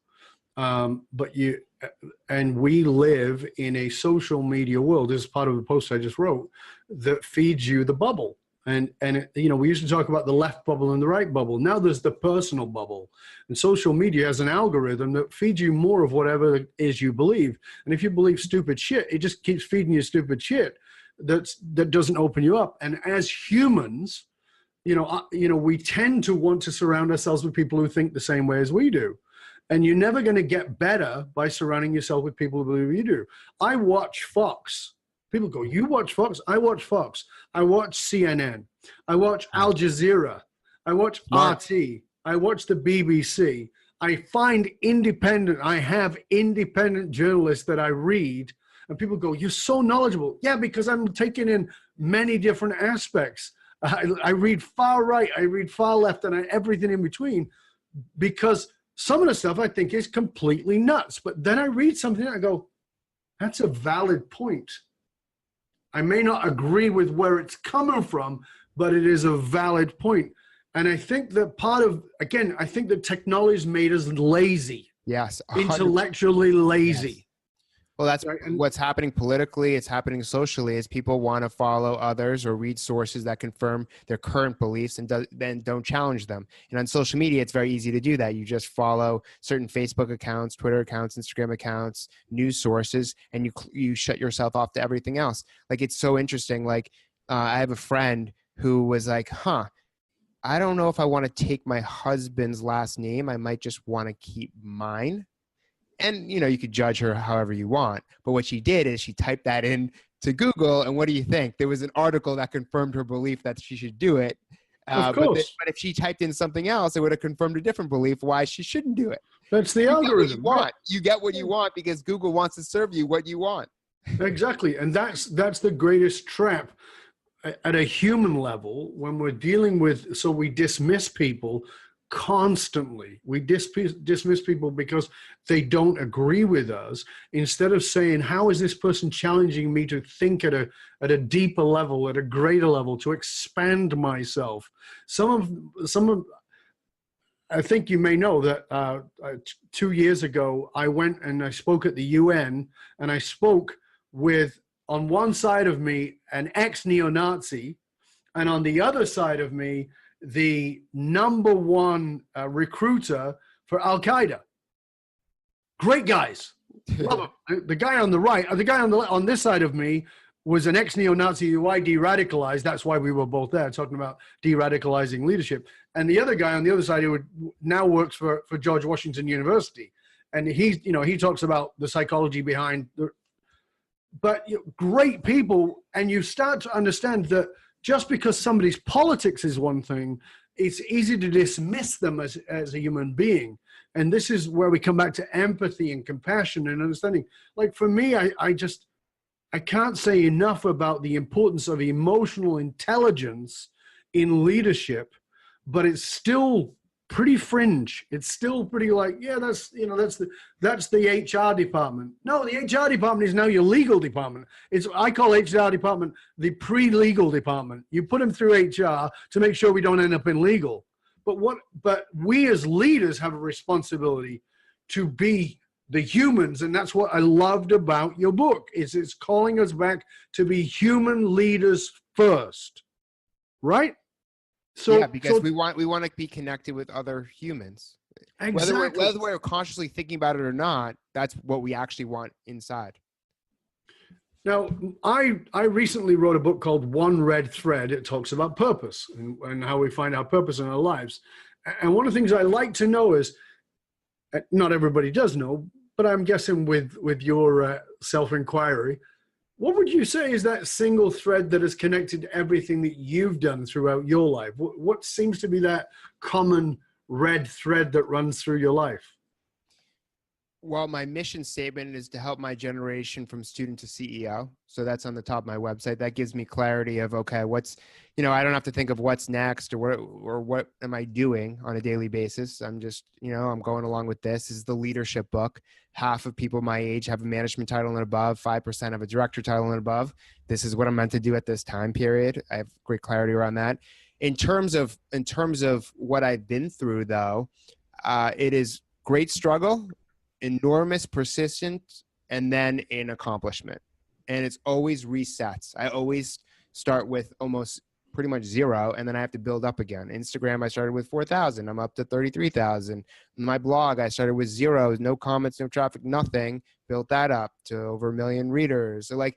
And we live in a social media world. This is part of the post I just wrote, that feeds you the bubble. And we used to talk about the left bubble and the right bubble. Now there's the personal bubble. And social media has an algorithm that feeds you more of whatever it is you believe. And if you believe stupid shit, it just keeps feeding you stupid shit that doesn't open you up. And as humans, we tend to want to surround ourselves with people who think the same way as we do. And you're never going to get better by surrounding yourself with people who believe you do. I watch Fox. People go, you watch Fox? I watch Fox. I watch CNN. I watch Al Jazeera. I watch RT. I watch the BBC. I have independent journalists that I read. And people go, you're so knowledgeable. Yeah, because I'm taking in many different aspects. I read far right. I read far left, and everything in between, because some of the stuff I think is completely nuts. But then I read something and I go, that's a valid point. I may not agree with where it's coming from, but it is a valid point. And I think that I think that technology's made us lazy. Yes. 100%. Intellectually lazy. Yes. Well, that's what's happening politically. It's happening socially, is people want to follow others or read sources that confirm their current beliefs and then don't challenge them. And on social media, it's very easy to do that. You just follow certain Facebook accounts, Twitter accounts, Instagram accounts, news sources, and you shut yourself off to everything else. It's so interesting. I have a friend who was like, I don't know if I want to take my husband's last name. I might just want to keep mine. And, you could judge her however you want. But what she did is she typed that in to Google. And what do you think? There was an article that confirmed her belief that she should do it. Of course. But if she typed in something else, it would have confirmed a different belief why she shouldn't do it. That's the algorithm. You get what you want because Google wants to serve you what you want. Exactly. And that's the greatest trap at a human level when we're dealing with. So we dismiss people constantly. We dismiss people because they don't agree with us, instead of saying, how is this person challenging me to think at a deeper level, at a greater level, to expand myself. Some of I think you may know that 2 years ago I went and I spoke at the UN, and I spoke with, on one side of me, an ex-neo-Nazi, and on the other side of me, the number one recruiter for Al-Qaeda. Great guys. Love them. The guy on the right, the guy on this side of me was an ex-neo-Nazi who I de-radicalized. That's why we were both there, talking about de-radicalizing leadership. And the other guy on the other side who now works for George Washington University. And he talks about the psychology behind but great people, and you start to understand that just because somebody's politics is one thing, it's easy to dismiss them as a human being. And this is where we come back to empathy and compassion and understanding. Like for me, I can't say enough about the importance of emotional intelligence in leadership, but it's still pretty fringe. It's still pretty like, yeah, that's the HR department. No, the HR department is now your legal department. I call HR department the pre-legal department. You put them through HR to make sure we don't end up in legal. But we as leaders have a responsibility to be the humans, and that's what I loved about your book. It's calling us back to be human leaders first, right? So yeah, because we want to be connected with other humans. Exactly. Whether we're consciously thinking about it or not, that's what we actually want inside. Now, I recently wrote a book called One Red Thread. It talks about purpose and how we find our purpose in our lives. And one of the things I like to know is, not everybody does know, but I'm guessing with your self-inquiry, what would you say is that single thread that has connected everything that you've done throughout your life? What seems to be that common red thread that runs through your life? Well, my mission statement is to help my generation from student to CEO. So that's on the top of my website. That gives me clarity of, okay, what's, I don't have to think of what's next or what am I doing on a daily basis. I'm just, I'm going along with this. This is the leadership book. Half of people my age have a management title and above, 5% have a director title and above. This is what I'm meant to do at this time period. I have great clarity around that. In terms of what I've been through though, it is great struggle, enormous persistence, and then an accomplishment. And it's always resets. I always start with almost pretty much zero, and then I have to build up again. Instagram, I started with 4,000. I'm up to 33,000. My blog, I started with zero, no comments, no traffic, nothing. Built that up to over 1 million readers. So like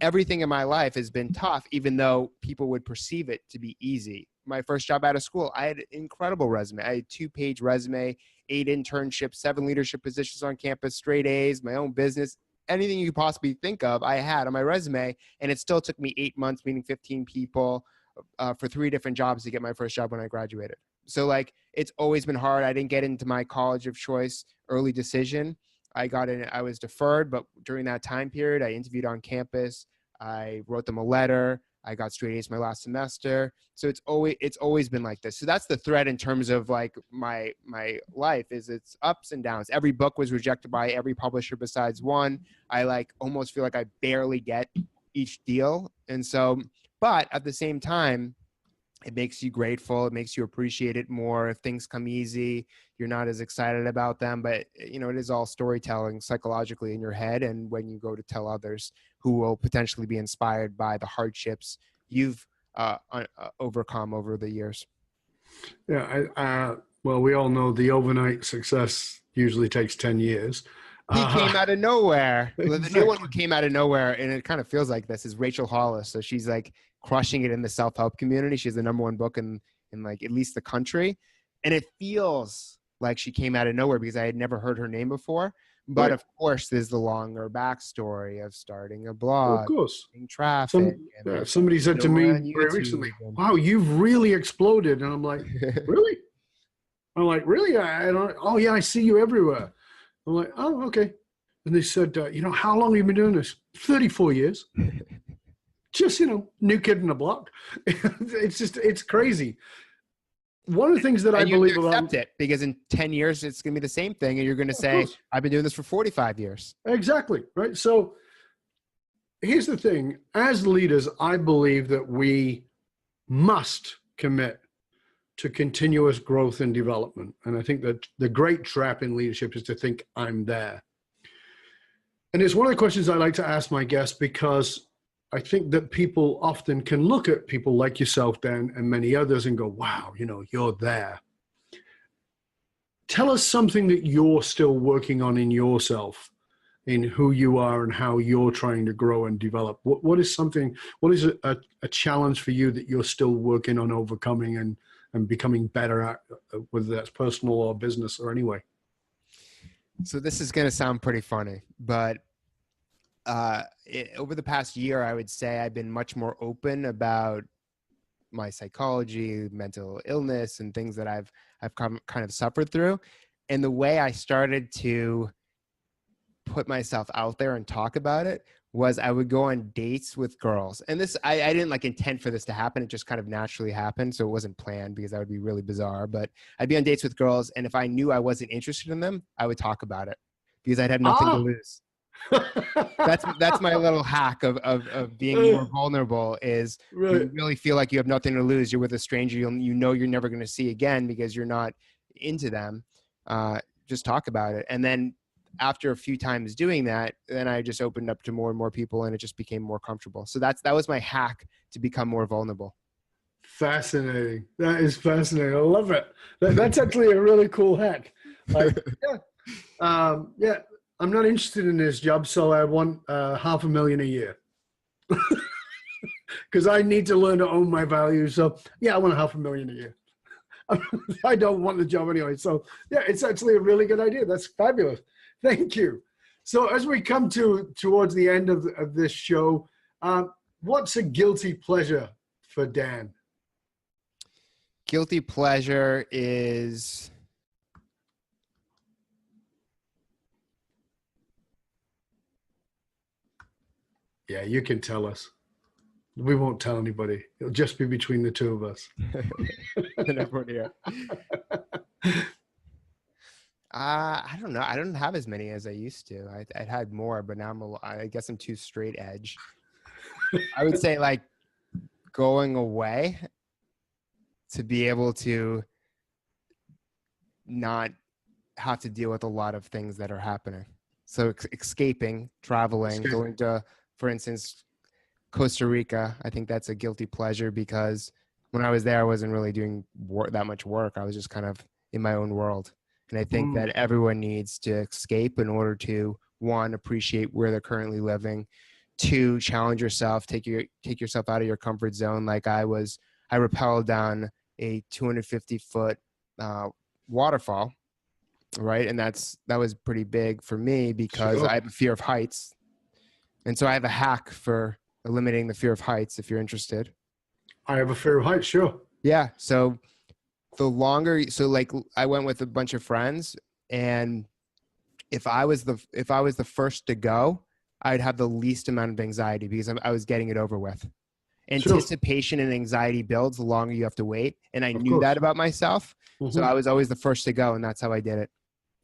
everything in my life has been tough, even though people would perceive it to be easy. My first job out of school, I had an incredible resume. I had a 2-page resume, 8 internships, 7 leadership positions on campus, straight A's, my own business, anything you could possibly think of, I had on my resume. And it still took me 8 months, meeting 15 people for 3 different jobs to get my first job when I graduated. So like, it's always been hard. I didn't get into my college of choice, early decision. I got in, I was deferred, but during that time period, I interviewed on campus. I wrote them a letter. I got straight A's my last semester. So it's always been like this. So that's the thread in terms of like my life is it's ups and downs. Every book was rejected by every publisher besides one. I like almost feel like I barely get each deal. And so, but at the same time, it makes you grateful. It makes you appreciate it more. If things come easy, you're not as excited about them, but it is all storytelling psychologically in your head. And when you go to tell others who will potentially be inspired by the hardships you've overcome over the years. Yeah. Well, we all know the overnight success usually takes 10 years. He came out of nowhere. Exactly. The new one who came out of nowhere, and it kind of feels like this, is Rachel Hollis. So she's like crushing it in the self-help community. She's the #1 book in like at least the country. And it feels like she came out of nowhere because I had never heard her name before. But of course, there's the longer backstory of starting a blog, of course, traffic. Somebody said to me very recently, "Wow, you've really exploded," and I'm like, "Really?" I'm like, "Really? I don't." Oh yeah, I see you everywhere. I'm like, "Oh, okay." And they said, "How long have you been doing this?" 34 years. Just new kid in the block. It's crazy. One of the things that I believe about accept it, because in 10 years it's going to be the same thing, and you're going to say, "I've been doing this for 45 years." Exactly, right? So here's the thing: as leaders, I believe that we must commit to continuous growth and development. And I think that the great trap in leadership is to think I'm there. And it's one of the questions I like to ask my guests, because I think that people often can look at people like yourself, Dan, and many others and go, "Wow, you're there." Tell us something that you're still working on in yourself, in who you are and how you're trying to grow and develop. What is a challenge for you that you're still working on overcoming and becoming better at, whether that's personal or business or anyway? So this is going to sound pretty funny, but over the past year, I would say I've been much more open about my psychology, mental illness, and things that I've kind of suffered through. And the way I started to put myself out there and talk about it was I would go on dates with girls. And this, I didn't like intend for this to happen. It just kind of naturally happened. So it wasn't planned because that would be really bizarre. But I'd be on dates with girls. And if I knew I wasn't interested in them, I would talk about it because I'd have nothing to lose. That's my little hack of being more vulnerable is you really feel like you have nothing to lose. You're with a stranger you know you're never going to see again because you're not into them. Just talk about it. And then after a few times doing that, then I just opened up to more and more people and it just became more comfortable. So that was my hack to become more vulnerable. Fascinating. That is fascinating. I love it. That's actually a really cool hack. Like, yeah. I'm not interested in this job, so I want $500,000 a year because I need to learn to own my value. So yeah, I want $500,000 a year. I don't want the job anyway. So yeah, it's actually a really good idea. That's fabulous. Thank you. So as we come towards the end of this show, what's a guilty pleasure for Dan? Guilty pleasure is yeah, you can tell us. We won't tell anybody. It'll just be between the two of us. And everyone here. I don't know. I don't have as many as I used to. I had more, but now I guess I'm too straight edge. I would say like going away to be able to not have to deal with a lot of things that are happening. So escaping, traveling, going to, for instance, Costa Rica. I think that's a guilty pleasure because when I was there, I wasn't really doing that much work. I was just kind of in my own world. And I think that everyone needs to escape in order to, one, appreciate where they're currently living, two, challenge yourself, take yourself out of your comfort zone. Like I rappelled down a 250-foot waterfall, right? And that was pretty big for me because I have a fear of heights. And so I have a hack for eliminating the fear of heights if you're interested. I have a fear of heights, sure. Yeah. So like I went with a bunch of friends, and if I was the first to go, I'd have the least amount of anxiety because I was getting it over with. Anticipation and anxiety builds the longer you have to wait. And I knew that about myself. So I was always the first to go, and that's how I did it.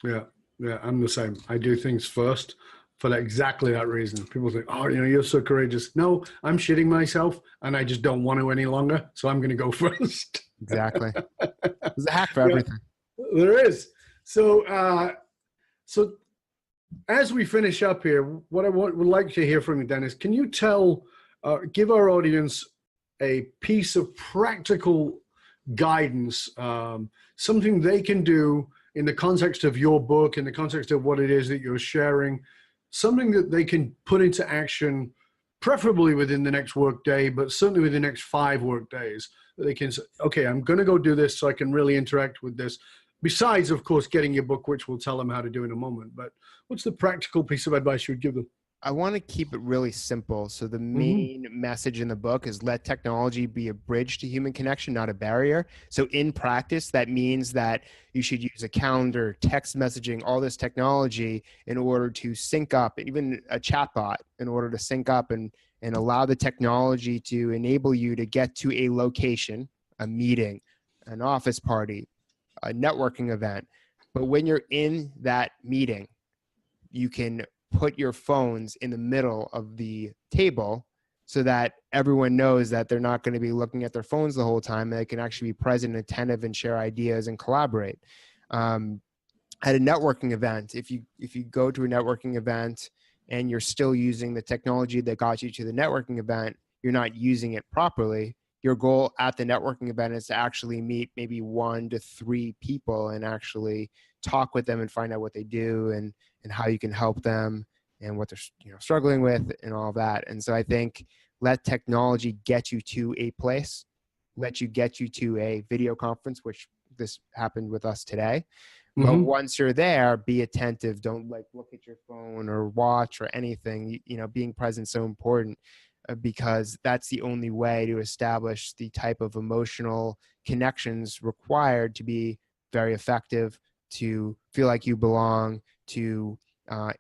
Yeah, I'm the same. I do things first for exactly that reason. People think, oh, you're so courageous. No, I'm shitting myself and I just don't want to any longer. So I'm going to go first. Exactly. There's a hack for everything. There is. So as we finish up here, what I would like to hear from you, Dennis, can you give our audience a piece of practical guidance, something they can do in the context of your book, in the context of what it is that you're sharing, something that they can put into action, preferably within the next work day, but certainly within the next 5 work days, that they can say, okay, I'm going to go do this so I can really interact with this. Besides, of course, getting your book, which we'll tell them how to do in a moment. But what's the practical piece of advice you would give them? I want to keep it really simple. So the main message in the book is let technology be a bridge to human connection, not a barrier. So in practice, that means that you should use a calendar, text messaging, all this technology in order to sync up, even a chatbot in order to sync up and allow the technology to enable you to get to a location, a meeting, an office party, a networking event. But when you're in that meeting, you can put your phones in the middle of the table so that everyone knows that they're not going to be looking at their phones the whole time. They can actually be present and attentive and share ideas and collaborate. At a networking event, if you go to a networking event and you're still using the technology that got you to the networking event, you're not using it properly. Your goal at the networking event is to actually meet maybe 1 to 3 people and actually talk with them and find out what they do and how you can help them and what they're struggling with and all of that. And so I think let technology get you to a place, get you to a video conference, which this happened with us today. But once you're there, be attentive. Don't like look at your phone or watch or anything. Being present is so important because that's the only way to establish the type of emotional connections required to be very effective, to feel like you belong, to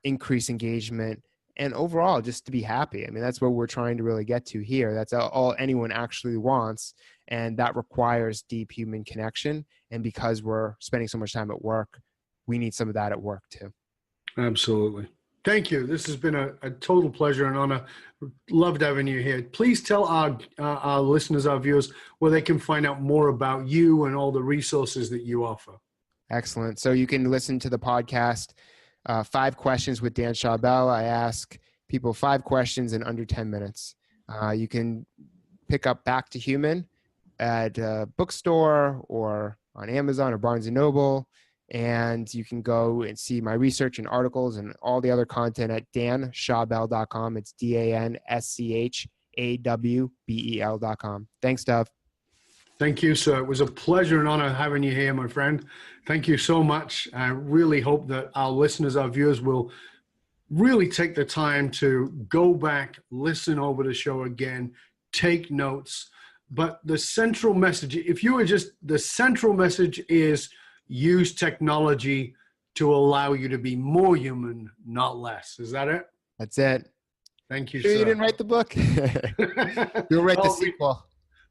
increase engagement, and overall just to be happy. I mean, that's what we're trying to really get to here. That's all anyone actually wants. And that requires deep human connection. And because we're spending so much time at work, we need some of that at work too. Absolutely. Thank you. This has been a total pleasure and honor. Loved having you here. Please tell our listeners, our viewers, where they can find out more about you and all the resources that you offer. Excellent. So you can listen to the podcast, 5 Questions with Dan Schawbel. I ask people 5 questions in under 10 minutes. You can pick up Back to Human at a bookstore or on Amazon or Barnes & Noble. And you can go and see my research and articles and all the other content at danschawbel.com. It's DANSCHAWBEL.com. Thanks, Dov. Thank you, sir. It was a pleasure and honor having you here, my friend. Thank you so much. I really hope that our listeners, our viewers will really take the time to go back, listen over the show again, take notes. But the central message, the central message is use technology to allow you to be more human, not less. Is that it? That's it. Thank you, sure sir. You didn't write the book? You'll write the sequel.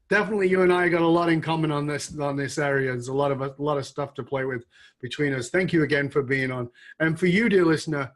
Definitely, you and I got a lot in common on this area. There's a lot of stuff to play with between us. Thank you again for being on. And for you, dear listener,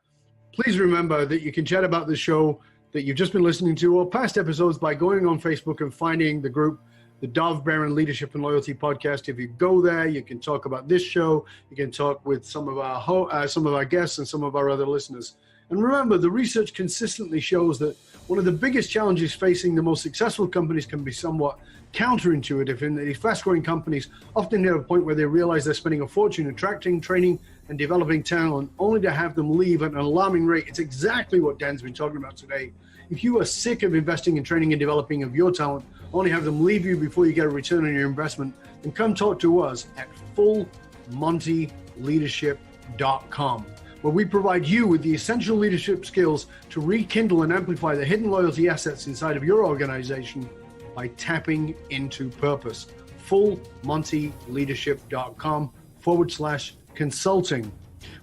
please remember that you can chat about the show that you've just been listening to or past episodes by going on Facebook and finding the group, the Dov Baron Leadership and Loyalty Podcast. If you go there, you can talk about this show. You can talk with some of our guests and some of our other listeners. And remember, the research consistently shows that one of the biggest challenges facing the most successful companies can be somewhat counterintuitive in that these fast-growing companies often hit a point where they realize they're spending a fortune attracting, training, and developing talent only to have them leave at an alarming rate. It's exactly what Dan's been talking about today. If you are sick of investing in training and developing of your talent, only have them leave you before you get a return on your investment, then come talk to us at fullmontyleadership.com, where we provide you with the essential leadership skills to rekindle and amplify the hidden loyalty assets inside of your organization by tapping into purpose. fullmontyleadership.com/consulting.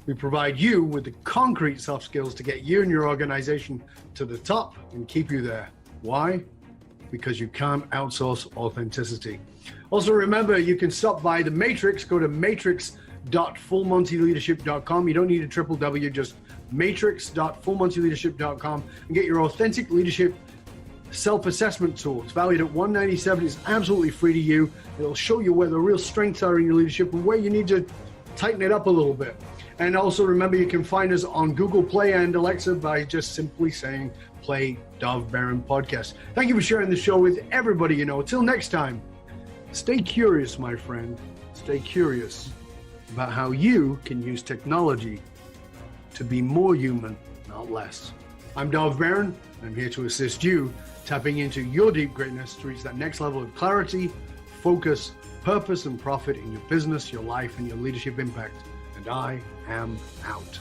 We provide you with the concrete soft skills to get you and your organization to the top and keep you there. Why? Because you can't outsource authenticity. Also, remember, you can stop by the Matrix. Go to matrix.fullmontyleadership.com. You don't need a www, just matrix.fullmontyleadership.com and get your authentic leadership self-assessment tool. It's valued at $197. It's absolutely free to you. It'll show you where the real strengths are in your leadership and where you need to tighten it up a little bit. And also remember, you can find us on Google Play and Alexa by just simply saying, play Dov Baron Podcast. Thank you for sharing the show with everybody you know. Till next time, stay curious, my friend. Stay curious about how you can use technology to be more human, not less. I'm Dov Baron. I'm here to assist you tapping into your deep greatness to reach that next level of clarity, focus, purpose, and profit in your business, your life, and your leadership impact. And I am out.